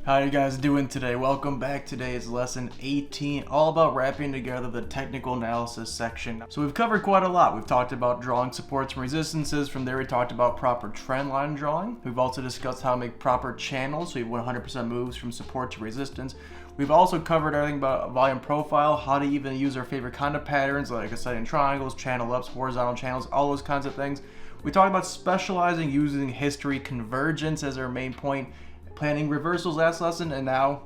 How you guys doing today? Welcome back. Today is lesson 18, all about wrapping together the technical analysis section. So we've covered quite a lot. We've talked about drawing supports and resistances. From there we talked about proper trend line drawing. We've also discussed how to make proper channels, so you have 100% moves from support to resistance. We've also covered everything about volume profile, how to even use our favorite kind of patterns like ascending triangles, channel ups, horizontal channels, all those kinds of things. We talked about specializing using history convergence as our main point, planning reversals last lesson, and now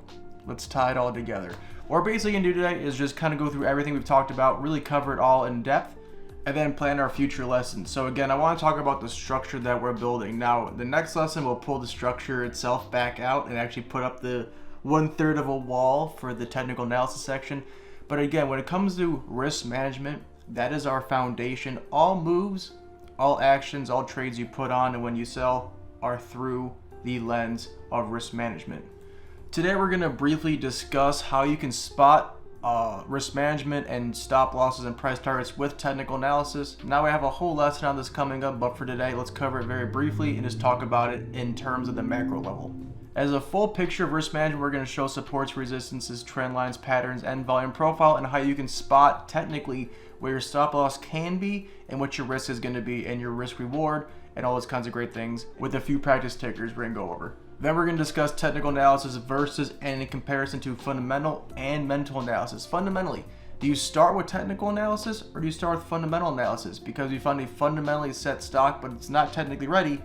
let's tie it all together. What we're basically gonna do today is just kind of go through everything we've talked about, really cover it all in depth, and then plan our future lessons. So again, I want to talk about the structure that we're building. Now, the next lesson we'll pull the structure itself back out and actually put up the 1/3 of a wall for the technical analysis section. But again, when it comes to risk management, that is our foundation. All moves, all actions, all trades you put on and when you sell are through the lens of risk management. Today we're going to briefly discuss how you can spot risk management and stop losses and price targets with technical analysis. Now we have a whole lesson on this coming up, but for today let's cover it very briefly and just talk about it in terms of the macro level. As a full picture of risk management, we're going to show supports, resistances, trend lines, patterns, and volume profile, and how you can spot technically where your stop loss can be and what your risk is going to be and your risk reward and all those kinds of great things with a few practice tickers we're going to go over. Then we're going to discuss technical analysis versus and in comparison to fundamental and mental analysis. Fundamentally, do you start with technical analysis or do you start with fundamental analysis? Because you find a fundamentally set stock but it's not technically ready,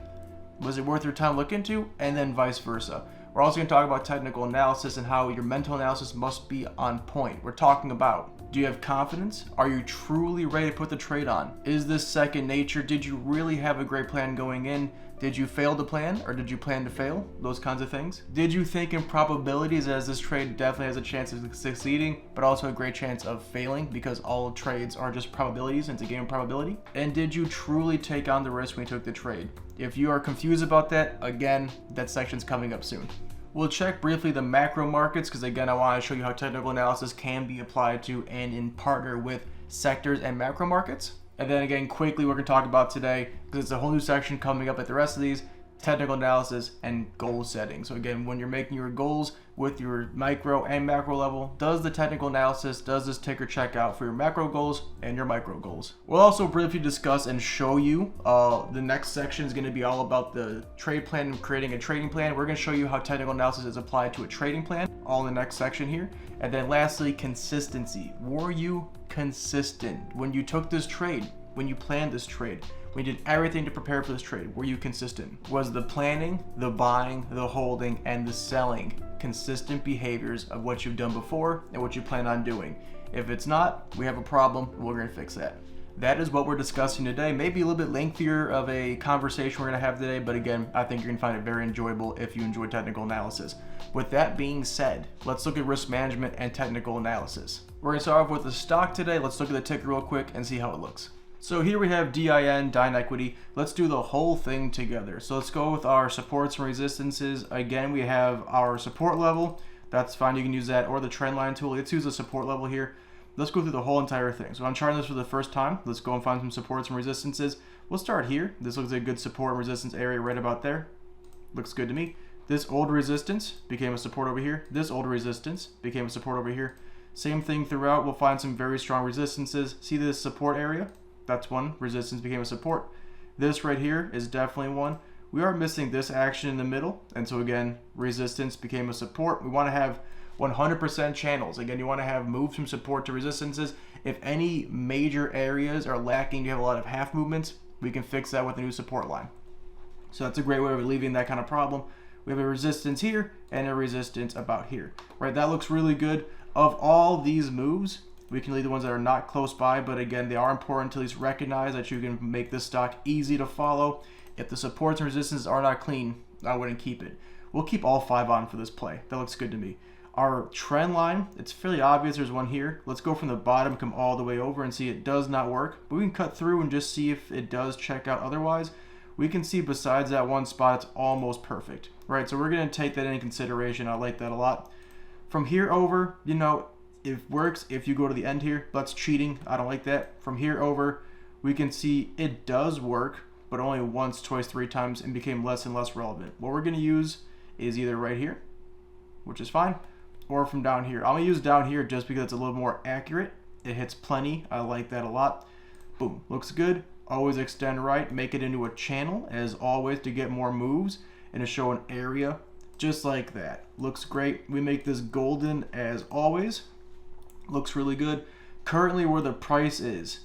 was it worth your time to look into? And then vice versa. We're also going to talk about technical analysis and how your mental analysis must be on point. We're talking about, do you have confidence? Are you truly ready to put the trade on? Is this second nature? Did you really have a great plan going in? Did you fail to plan or did you plan to fail? Those kinds of things. Did you think in probabilities, as this trade definitely has a chance of succeeding, but also a great chance of failing because all trades are just probabilities and it's a game of probability? And did you truly take on the risk when you took the trade? If you are confused about that, again, that section's coming up soon. We'll check briefly the macro markets because again, I want to show you how technical analysis can be applied to and in partner with sectors and macro markets. And then again, quickly, we're going to talk about today, because it's a whole new section coming up at the rest of these, technical analysis and goal setting. So again, when you're making your goals with your micro and macro level, does the technical analysis, does this ticker check out for your macro goals and your micro goals? We'll also briefly discuss and show you, the next section is going to be all about the trade plan and creating a trading plan. We're going to show you how technical analysis is applied to a trading plan, all in the next section here. And then lastly, consistency. Were you consistent when you took this trade, when you planned this trade? We did everything to prepare for this trade. Were you consistent? Was the planning, the buying, the holding, and the selling consistent behaviors of what you've done before and what you plan on doing? If it's not, we have a problem. We're going to fix that. That is what we're discussing today. Maybe a little bit lengthier of a conversation we're going to have today, but again, I think you're going to find it very enjoyable if you enjoy technical analysis. With that being said, let's look at risk management and technical analysis. We're going to start off with the stock today. Let's look at the ticker real quick and see how it looks. So here we have DIN, DineEquity. Let's do the whole thing together. So let's go with our supports and resistances. Again, we have our support level. That's fine, you can use that, or the trend line tool. Let's use the support level here. Let's go through the whole entire thing. So I'm charting this for the first time. Let's go and find some supports and resistances. We'll start here. This looks like a good support and resistance area right about there. Looks good to me. This old resistance became a support over here. This old resistance became a support over here. Same thing throughout. We'll find some very strong resistances. See this support area? That's one. Resistance became a support. This right here is definitely one. We are missing this action in the middle. And so again, resistance became a support. We want to have 100% channels. Again, you want to have moves from support to resistances. If any major areas are lacking, you have a lot of half movements, we can fix that with a new support line. So that's a great way of alleviating that kind of problem. We have a resistance here and a resistance about here. Right, that looks really good. Of all these moves, we can leave the ones that are not close by, but again, they are important to at least recognize that you can make this stock easy to follow. If the supports and resistances are not clean, I wouldn't keep it. We'll keep all 5 on for this play. That looks good to me. Our trend line, it's fairly obvious there's one here. Let's go from the bottom, come all the way over and see it does not work. But we can cut through and just see if it does check out otherwise. We can see besides that one spot, it's almost perfect, right? So we're going to take that into consideration. I like that a lot. From here over, you know, it works if you go to the end here. That's cheating. I don't like that. From here over, we can see it does work, but only once, twice, 3 times, and became less and less relevant. What we're going to use is either right here which is fine, or from down here. I'm gonna use down here just because it's a little more accurate. It hits plenty. I like that a lot. Boom, looks good. Always extend right, make it into a channel as always to get more moves and to show an area just like that. Looks great. We make this golden as always. Looks really good. Currently where the price is,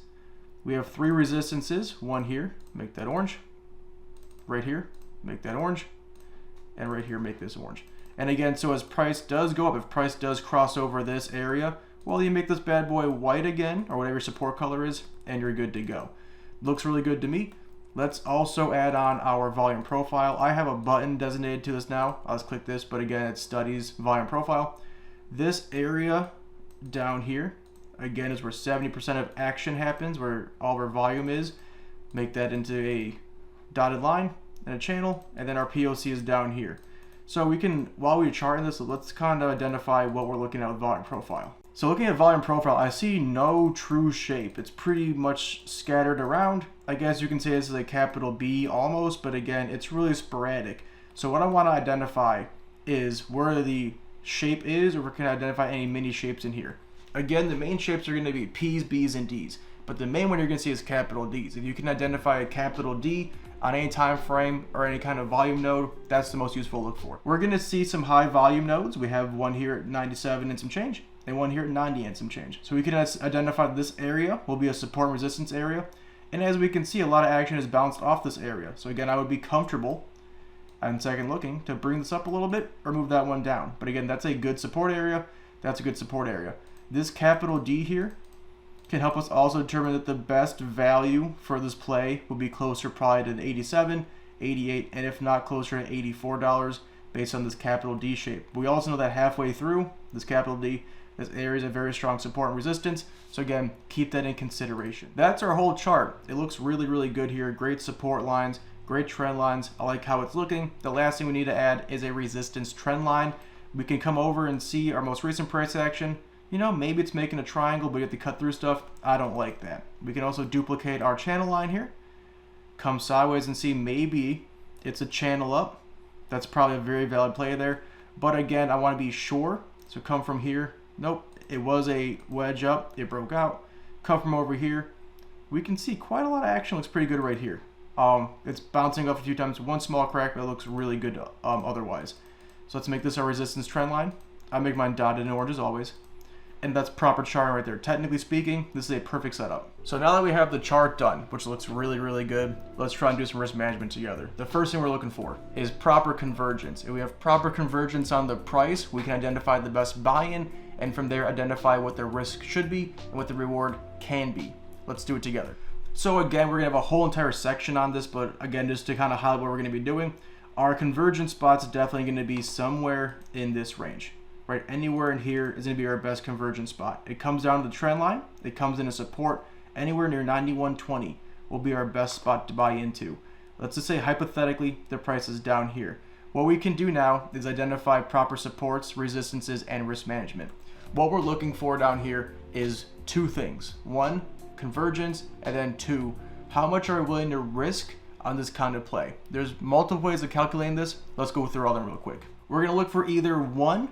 we have 3 resistances. One here, make that orange. Right here, make that orange. And right here, make this orange. And again, so as price does go up, if price does cross over this area, well, you make this bad boy white again, or whatever your support color is, and you're good to go. Looks really good to me. Let's also add on our volume profile. I have a button designated to this now. I'll just click this, but again, it studies volume profile. This area down here, again, is where 70% of action happens, where all of our volume is. Make that into a dotted line and a channel, and then our POC is down here. So we can, while we're charting this, let's kind of identify what we're looking at with volume profile. So looking at volume profile, I see no true shape. It's pretty much scattered around. I guess you can say this is a capital B almost, but again, it's really sporadic. So what I want to identify is where the shape is, or we can identify any mini shapes in here. Again, the main shapes are going to be P's, B's, and D's, but the main one you're going to see is capital D's. If you can identify a capital D on any time frame or any kind of volume node, that's the most useful to look for. We're going to see some high volume nodes. We have one here at 97 and some change, and one here at 90 and some change. So we can identify this area will be a support and resistance area. And as we can see, a lot of action is bounced off this area. So again, I would be comfortable on second looking to bring this up a little bit or move that one down. But again, that's a good support area. That's a good support area. This capital D here can help us also determine that the best value for this play will be closer probably to 87, 88, and if not closer to $84 based on this capital D shape. We also know that halfway through this capital D, this area is a very strong support and resistance. So again, keep that in consideration. That's our whole chart. It looks really, really good here. Great support lines, great trend lines. I like how it's looking. The last thing we need to add is a resistance trend line. We can come over and see our most recent price action. You know, maybe it's making a triangle, but you have to cut through stuff. I don't like that. We can also duplicate our channel line here. Come sideways and see maybe it's a channel up. That's probably a very valid play there. But again, I want to be sure. So come from here. Nope, it was a wedge up. It broke out. Come from over here. We can see quite a lot of action. Looks pretty good right here. It's bouncing up a few times. One small crack, but it looks really good otherwise. So let's make this our resistance trend line. I make mine dotted in orange as always. And that's proper charting right there. Technically speaking, this is a perfect setup. So now that we have the chart done, which looks really, really good, let's try and do some risk management together. The first thing we're looking for is proper convergence. If we have proper convergence on the price, we can identify the best buy-in, and from there identify what the risk should be and what the reward can be. Let's do it together. So again, we're gonna have a whole entire section on this, but again, just to kind of highlight what we're gonna be doing, our convergence spot's definitely gonna be somewhere in this range. Right, anywhere in here is going to be our best convergence spot. It comes down to the trend line. It comes into support. Anywhere near 91.20 will be our best spot to buy into. Let's just say hypothetically the price is down here. What we can do now is identify proper supports, resistances, and risk management. What we're looking for down here is 2 things. 1, convergence, and then 2, how much are we willing to risk on this kind of play? There's multiple ways of calculating this. Let's go through all them real quick. We're going to look for either 1,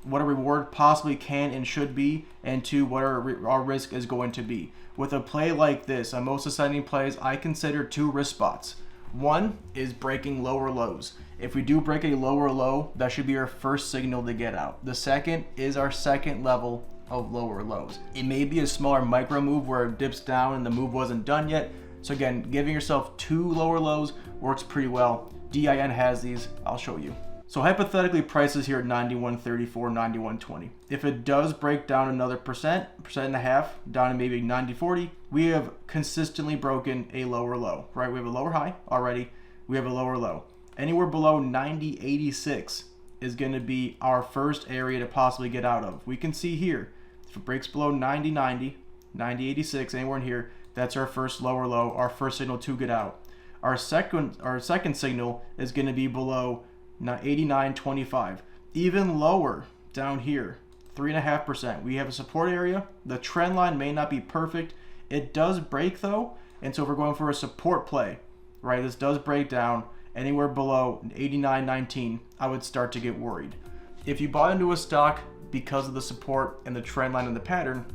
what a reward possibly can and should be, and 2, what our risk is going to be. With a play like this, on most ascending plays, I consider 2 risk spots. 1 is breaking lower lows. If we do break a lower low, that should be our first signal to get out. The second is our second level of lower lows. It may be a smaller micro move where it dips down and the move wasn't done yet. So again, giving yourself 2 lower lows works pretty well. DIN has these, I'll show you. So hypothetically, prices here at 91.34, 91.20. If it does break down another percent and a half, down to maybe 90.40, we have consistently broken a lower low, right? We have a lower high already. We have a lower low. Anywhere below 90.86 is going to be our first area to possibly get out of. We can see here, if it breaks below 90.90, 90.86, anywhere in here, that's our first lower low, our first signal to get out. Our second signal is going to be below 89.25, even lower down here, 3.5%. We have a support area. The trend line may not be perfect. It does break though, and so if we're going for a support play, right, this does break down anywhere below 89.19, I would start to get worried. If you bought into a stock because of the support and the trend line and the pattern,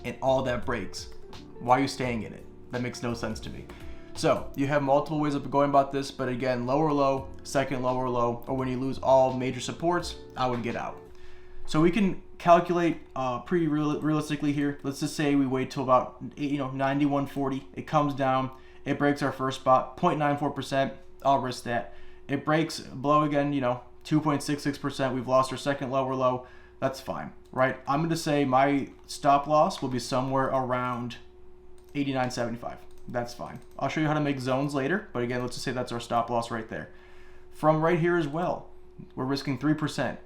and all that breaks, why are you staying in it? That makes no sense to me. So you have multiple ways of going about this, but again, lower low, second lower low, or when you lose all major supports, I would get out. So we can calculate pretty realistically here. Let's just say we wait till about 91.40. It comes down, it breaks our first spot, 0.94%. I'll risk that. It breaks below again, 2.66%. We've lost our second lower low. That's fine, right? I'm going to say my stop loss will be somewhere around 89.75. That's fine. I'll show you how to make zones later, but again, let's just say that's our stop loss right there. From right here as well, we're risking 3%.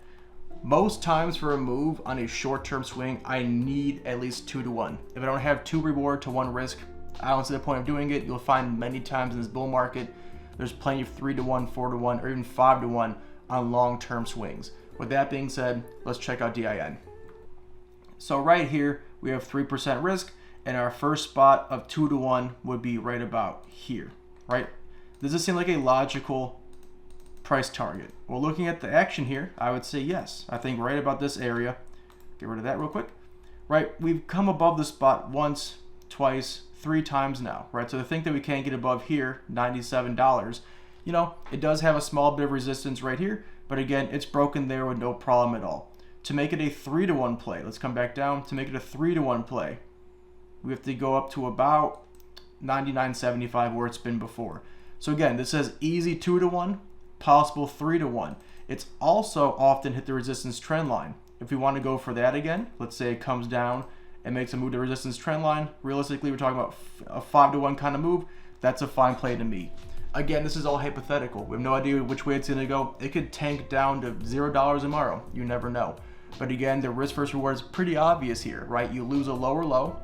Most times for a move on a short-term swing, I need at least 2 to 1. If I don't have 2 reward to 1 risk, I don't see the point of doing it. You'll find many times in this bull market, there's plenty of 3 to 1, 4 to 1, or even 5 to 1 on long-term swings. With that being said, let's check out DIN. So right here, we have 3% risk, and our first spot of 2 to 1 would be right about here, right? Does this seem like a logical price target? Well, looking at the action here, I would say yes. I think right about this area, get rid of that real quick, right? We've come above the spot once, twice, 3 times now, right? So to think that we can't get above here, $97, it does have a small bit of resistance right here, but again, it's broken there with no problem at all. To make it a 3 to 1 play, let's come back down. To make it a 3 to 1 play, we have to go up to about 99.75 where it's been before. So again, this says easy 2 to 1, possible 3 to 1. It's also often hit the resistance trend line. If we want to go for that again, let's say it comes down and makes a move to resistance trend line. Realistically, we're talking about a 5 to 1 kind of move. That's a fine play to me. Again, this is all hypothetical. We have no idea which way it's going to go. It could tank down to $0 tomorrow. You never know. But again, the risk versus reward is pretty obvious here, right? You lose a lower low,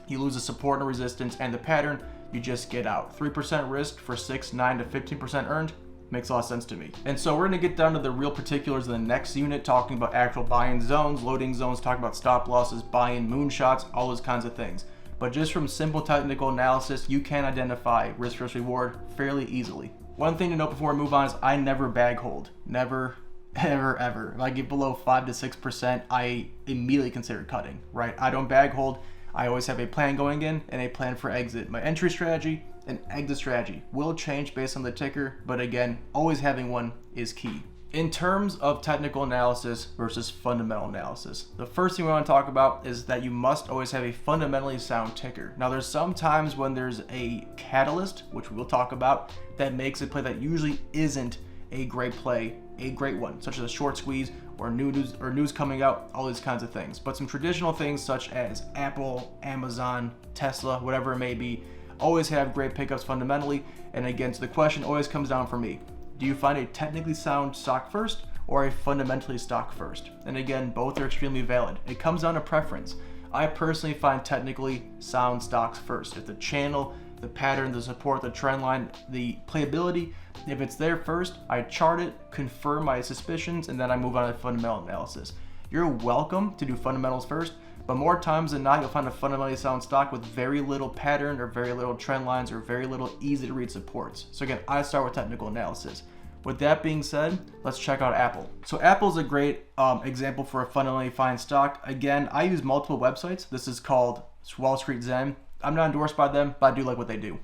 you lose a support and resistance, and the pattern, you just get out. 3% risk for 6, 9 to 15% earned makes a lot of sense to me. And so we're going to get down to the real particulars in the next unit, talking about actual buy-in zones, loading zones, talking about stop losses, buy-in moonshots, all those kinds of things. But just from simple technical analysis, you can identify risk versus reward fairly easily. One thing to note before we move on is I never bag hold. Never, ever, ever. If I get below 5 to 6%, I immediately consider cutting, right? I don't bag hold. I always have a plan going in and a plan for exit. My entry strategy and exit strategy will change based on the ticker, but again, always having one is key. In terms of technical analysis versus fundamental analysis, the first thing we want to talk about is that you must always have a fundamentally sound ticker. Now, there's some times when there's a catalyst, which we'll talk about, that makes a play that usually isn't a great play, a great one, such as a short squeeze or news coming out, all these kinds of things. But some traditional things such as Apple, Amazon, Tesla, whatever it may be, always have great pickups fundamentally. And again, so the question always comes down for me. Do you find a technically sound stock first or a fundamentally stock first? And again, both are extremely valid. It comes down to preference. I personally find technically sound stocks first. If the channel, the pattern, the support, the trend line, the playability, if it's there first, I chart it, confirm my suspicions, and then I move on to fundamental analysis. You're welcome to do fundamentals first, but more times than not, you'll find a fundamentally sound stock with very little pattern or very little trend lines or very little easy to read supports. So again, I start with technical analysis. With that being said, let's check out Apple. So Apple's a great example for a fundamentally fine stock. Again, I use multiple websites. This is called Wall Street Zen. I'm not endorsed by them, but I do like what they do.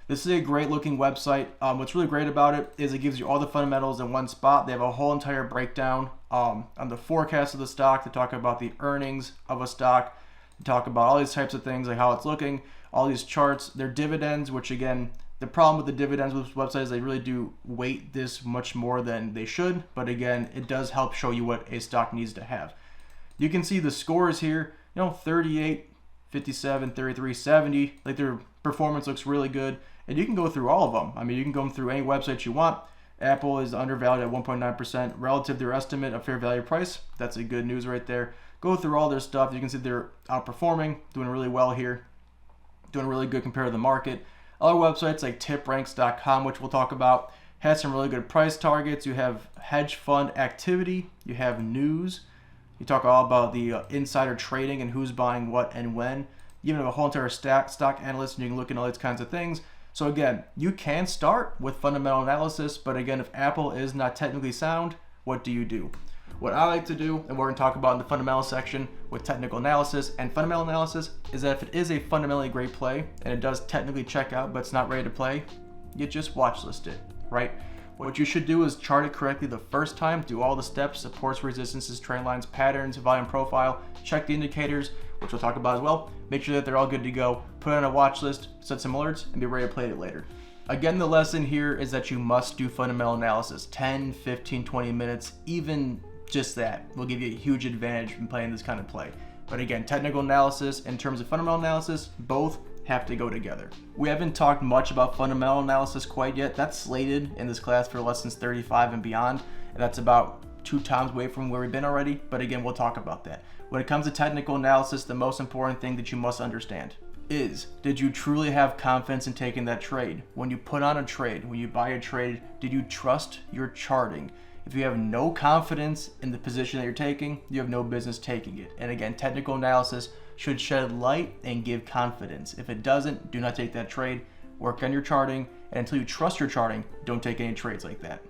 This is a great looking website. What's really great about it is it gives you all the fundamentals in one spot. They have a whole entire breakdown on the forecast of the stock. They talk about the earnings of a stock. They talk about all these types of things, like how it's looking, all these charts, their dividends, which again, the problem with the dividends with this website is they really do weight this much more than they should. But again, it does help show you what a stock needs to have. You can see the scores here, 38, 57, 33, 70, like their performance looks really good. And you can go through all of them. I mean, you can go through any website you want. Apple is undervalued at 1.9% relative to their estimate of fair value price. That's a good news right there. Go through all their stuff. You can see they're outperforming, doing really well here, doing really good compared to the market. Other websites like tipranks.com, which we'll talk about, has some really good price targets. You have hedge fund activity. You have news. You talk all about the insider trading and who's buying what and when. You even have a whole entire stock analyst, and you can look at all these kinds of things. So again, you can start with fundamental analysis, but again, if Apple is not technically sound, what do you do? What I like to do, and we're going to talk about in the fundamental section with technical analysis and fundamental analysis, is that if it is a fundamentally great play and it does technically check out but it's not ready to play, you just watch list it, right? What you should do is chart it correctly the first time, do all the steps, supports, resistances, trend lines, patterns, volume profile, check the indicators, which we'll talk about as well, make sure that they're all good to go, put it on a watch list, set some alerts, and be ready to play it later. Again, the lesson here is that you must do fundamental analysis. 10, 15, 20 minutes, even just that will give you a huge advantage in playing this kind of play. But again, technical analysis in terms of fundamental analysis, both have to go together. We haven't talked much about fundamental analysis quite yet. That's slated in this class for lessons 35 and beyond, and that's about 2 times away from where we've been already, but again, we'll talk about that. When it comes to technical analysis, the most important thing that you must understand is, did you truly have confidence in taking that trade? When you put on a trade, when you buy a trade, did you trust your charting? If you have no confidence in the position that you're taking, you have no business taking it. And again, technical analysis should shed light and give confidence. If it doesn't, do not take that trade. Work on your charting, and until you trust your charting, don't take any trades like that.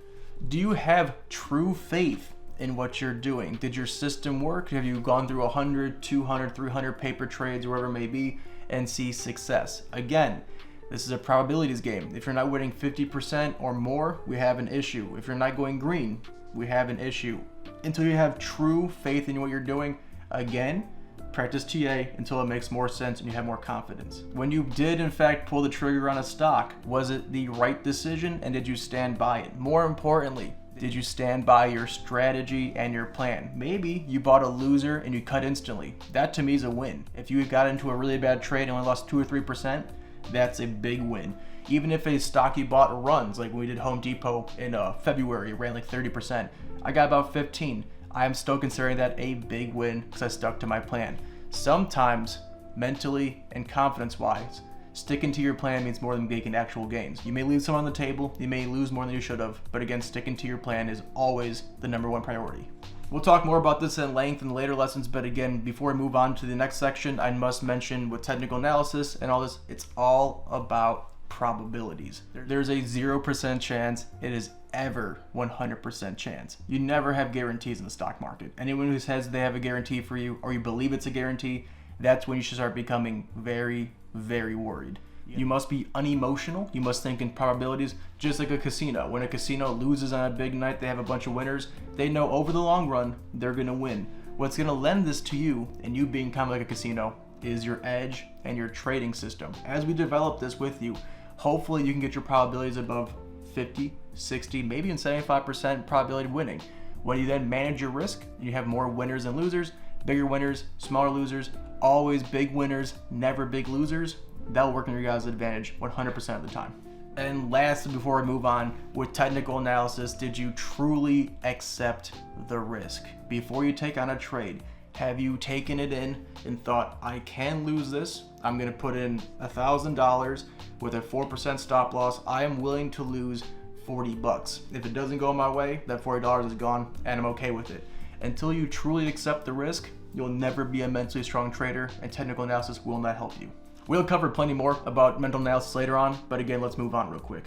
Do you have true faith in what you're doing? Did your system work? Have you gone through 100, 200, 300 paper trades, wherever it may be, and see success? Again, this is a probabilities game. If you're not winning 50% or more, we have an issue. If you're not going green, we have an issue. Until you have true faith in what you're doing, again, practice TA until it makes more sense and you have more confidence. When you did in fact pull the trigger on a stock, was it the right decision and did you stand by it? More importantly, did you stand by your strategy and your plan? Maybe you bought a loser and you cut instantly. That to me is a win. If you got into a really bad trade and only lost 2 or 3%, that's a big win. Even if a stock you bought runs, like when we did Home Depot in February, it ran like 30%. I got about 15. I am still considering that a big win because I stuck to my plan. Sometimes, mentally and confidence-wise, sticking to your plan means more than making actual gains. You may leave some on the table, you may lose more than you should have, but again, sticking to your plan is always the #1 priority. We'll talk more about this in length in later lessons, but again, before we move on to the next section, I must mention with technical analysis and all this, it's all about probabilities. There's a 0% chance it is ever 100% chance. You never have guarantees in the stock market. Anyone who says they have a guarantee for you or you believe it's a guarantee, that's when you should start becoming very, very worried. You must be unemotional. You must think in probabilities, just like a casino. When a casino loses on a big night, they have a bunch of winners. They know over the long run, they're gonna win. What's gonna lend this to you and you being kind of like a casino is your edge and your trading system. As we develop this with you, hopefully you can get your probabilities above 50, 60, maybe even 75% probability of winning. When you then manage your risk, you have more winners than losers, bigger winners, smaller losers, always big winners, never big losers. That'll work in your guys' advantage 100% of the time. And lastly, before we move on, with technical analysis, did you truly accept the risk? Before you take on a trade, have you taken it in and thought, I can lose this, I'm gonna put in $1,000 with a 4% stop loss, I am willing to lose $40. If it doesn't go my way, that $40 is gone and I'm okay with it. Until you truly accept the risk, you'll never be a mentally strong trader and technical analysis will not help you. We'll cover plenty more about mental analysis later on, but again, let's move on real quick.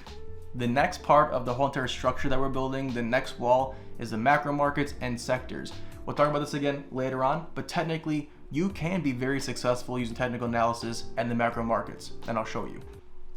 The next part of the whole entire structure that we're building, the next wall, is the macro markets and sectors. We'll talk about this again later on, but technically, you can be very successful using technical analysis and the macro markets, and I'll show you.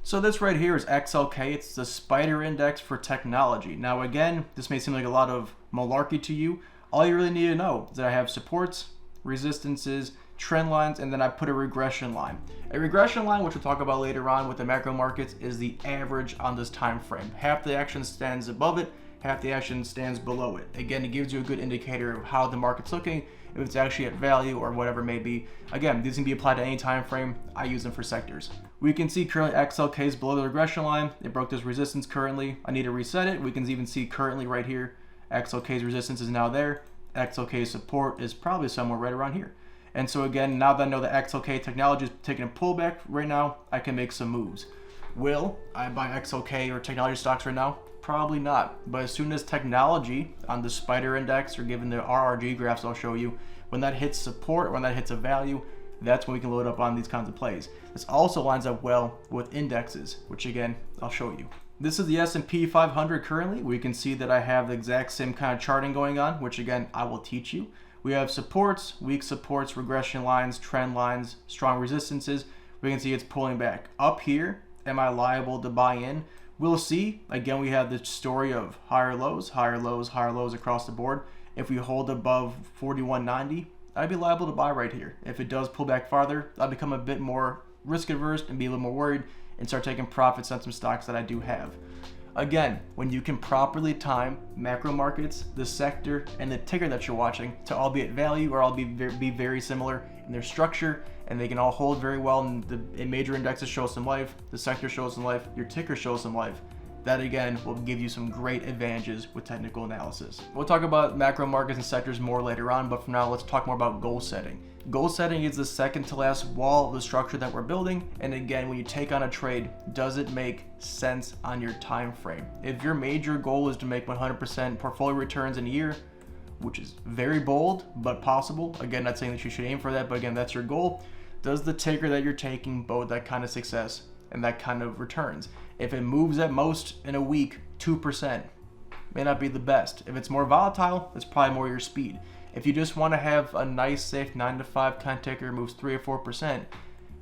So this right here is XLK. It's the spider index for technology. Now again, this may seem like a lot of malarkey to you. All you really need to know is that I have supports, resistances, trend lines, and then I put a regression line. A regression line, which we'll talk about later on with the macro markets, is the average on this time frame. Half the action stands above it, half the action stands below it. Again, it gives you a good indicator of how the market's looking, if it's actually at value or whatever it may be. Again, these can be applied to any time frame. I use them for sectors. We can see currently XLK is below the regression line. It broke this resistance currently. I need to reset it. We can even see currently right here, XLK's resistance is now there. XLK's support is probably somewhere right around here. And so again, now that I know that XLK technology is taking a pullback right now, I can make some moves. Will I buy XLK or technology stocks right now? Probably not. But as soon as technology on the spider index or given the RRG graphs I'll show you, when that hits support, when that hits a value, that's when we can load up on these kinds of plays. This also lines up well with indexes, which again, I'll show you. This is the S&P 500 currently. We can see that I have the exact same kind of charting going on, which again, I will teach you. We have supports, weak supports, regression lines, trend lines, strong resistances. We can see it's pulling back. Up here, am I liable to buy in? We'll see. Again, we have the story of higher lows, higher lows, higher lows across the board. If we hold above 41.90, I'd be liable to buy right here. If it does pull back farther, I'll become a bit more risk averse and be a little more worried and start taking profits on some stocks that I do have. Again, when you can properly time macro markets, the sector, and the ticker that you're watching to all be at value or all be very similar in their structure, and they can all hold very well, and the major indexes show some life, the sector shows some life, your ticker shows some life, that again will give you some great advantages with technical analysis. We'll talk about macro markets and sectors more later on, but for now, let's talk more about goal setting. Goal setting is the second to last wall of the structure that we're building. And again, when you take on a trade, does it make sense on your time frame? If your major goal is to make 100% portfolio returns in a year, which is very bold, but possible. Again, not saying that you should aim for that, but again, that's your goal. Does the ticker that you're taking bode that kind of success and that kind of returns? If it moves at most in a week, 2%, may not be the best. If it's more volatile, it's probably more your speed. If you just want to have a nice, safe 9 to 5 kind of ticker moves 3 or 4%,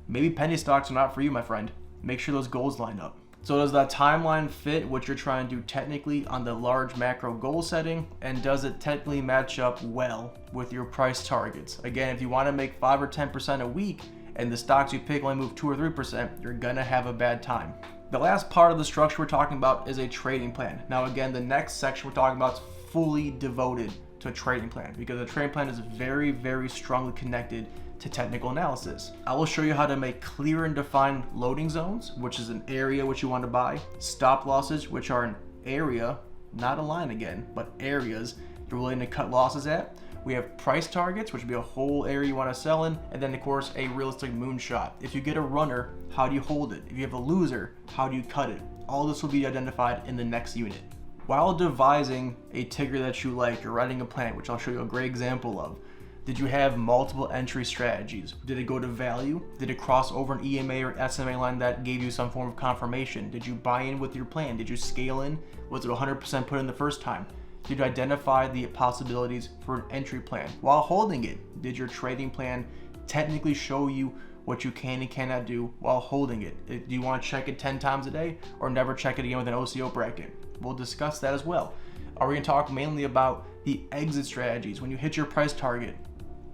maybe penny stocks are not for you, my friend. Make sure those goals line up. So does that timeline fit what you're trying to do technically on the large macro goal setting? And does it technically match up well with your price targets? Again, if you want to make 5 or 10% a week and the stocks you pick only move 2 or 3%, you're gonna have a bad time. The last part of the structure we're talking about is a trading plan. Now again, the next section we're talking about is fully devoted to a trading plan, because a trading plan is very, very strongly connected to technical analysis. I will show you how to make clear and defined loading zones, which is an area which you want to buy, stop losses, which are an area, not a line again, but areas you're willing to cut losses at. We have price targets, which would be a whole area you want to sell in, and then of course a realistic moonshot. If you get a runner, how do you hold it? If you have a loser, how do you cut it? All this will be identified in the next unit. While devising a ticker that you like, you're writing a plan, which I'll show you a great example of. Did you have multiple entry strategies? Did it go to value? Did it cross over an EMA or SMA line that gave you some form of confirmation? Did you buy in with your plan? Did you scale in? Was it 100% put in the first time? Did you identify the possibilities for an entry plan? While holding it, did your trading plan technically show you what you can and cannot do while holding it? Do you want to check it 10 times a day or never check it again with an OCO bracket? We'll discuss that as well. Are we going to talk mainly about the exit strategies? When you hit your price target,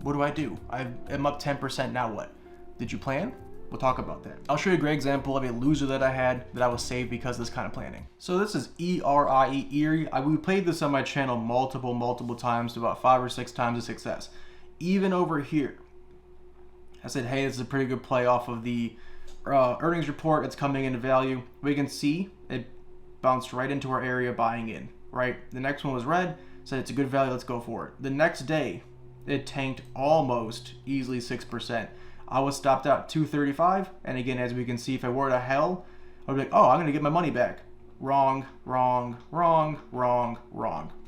what do? I'm up 10%, now what? Did you plan? We'll talk about that. I'll show you a great example of a loser that I had that I was saved because of this kind of planning. So this is ERIE, Erie. We played this on my channel multiple times, to about 5 or 6 times of success. Even over here, I said, hey, this is a pretty good play off of the earnings report. It's coming into value. We can see it bounced right into our area buying in, right? The next one was red, said it's a good value, let's go for it. The next day, it tanked almost easily 6%. I was stopped out 235, and again, as we can see, if I were to hell, I would be like, oh, I'm gonna get my money back. Wrong.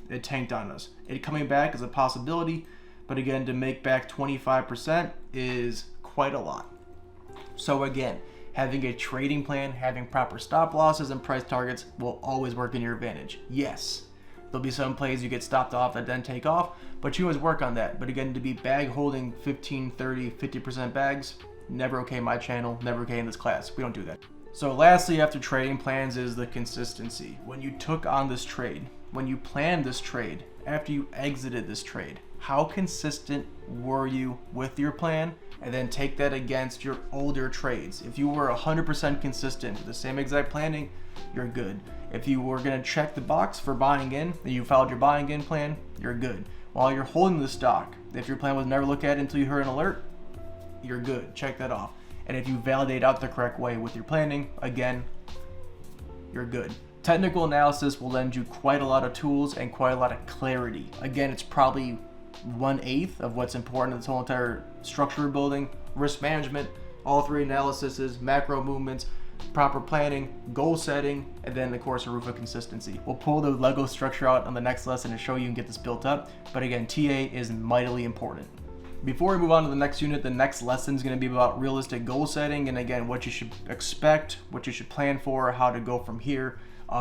It tanked on us. It coming back is a possibility, but again, to make back 25% is quite a lot. So again, having a trading plan, having proper stop losses and price targets will always work in your advantage. Yes, there'll be some plays you get stopped off that then take off, but you always work on that. But again, to be bag holding 15, 30, 50% bags, never okay in my channel, never okay in this class. We don't do that. So lastly, after trading plans is the consistency. When you took on this trade, when you planned this trade, after you exited this trade, how consistent were you with your plan? And then take that against your older trades. If you were 100% consistent with the same exact planning, you're good. If you were gonna check the box for buying in, and you followed your buying in plan, you're good. While you're holding the stock, if your plan was never look at it until you heard an alert, you're good, check that off. And if you validate out the correct way with your planning, again, you're good. Technical analysis will lend you quite a lot of tools and quite a lot of clarity. Again, it's probably 1/8 of what's important in this whole entire structure we're building. Risk management, all 3 analyses, macro movements, proper planning, goal setting, and then of course a roof of consistency. We'll pull the Lego structure out on the next lesson and show you and get this built up. But again, TA is mightily important. Before we move on to the next unit, the next lesson is going to be about realistic goal setting, and again, what you should expect, what you should plan for, how to go from here.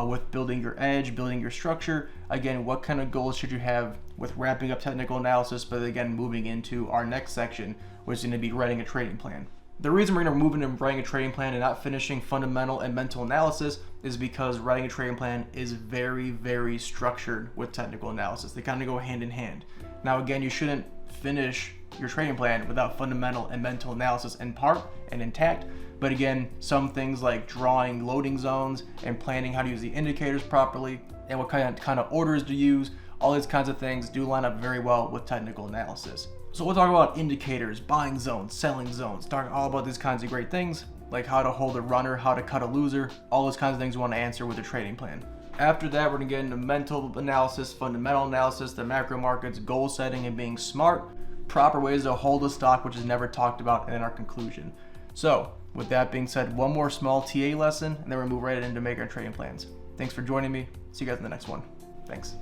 with building your edge, building your structure. Again, what kind of goals should you have with wrapping up technical analysis, but again, moving into our next section, which is going to be writing a trading plan. The reason we're going to move into writing a trading plan and not finishing fundamental and mental analysis is because writing a trading plan is very, very structured with technical analysis. They kind of go hand in hand. Now, again, you shouldn't finish your trading plan without fundamental and mental analysis in part and intact. But again, some things like drawing loading zones and planning how to use the indicators properly and what kind of orders to use, all these kinds of things do line up very well with technical analysis. So we'll talk about indicators, buying zones, selling zones, talk all about these kinds of great things, like how to hold a runner, how to cut a loser, all those kinds of things we want to answer with a trading plan. After that, we're going to get into mental analysis, fundamental analysis, the macro markets, goal setting, and being smart, proper ways to hold a stock, which is never talked about, and then our conclusion. So with that being said, one more small TA lesson, and then we'll move right into making our trading plans. Thanks for joining me. See you guys in the next one. Thanks.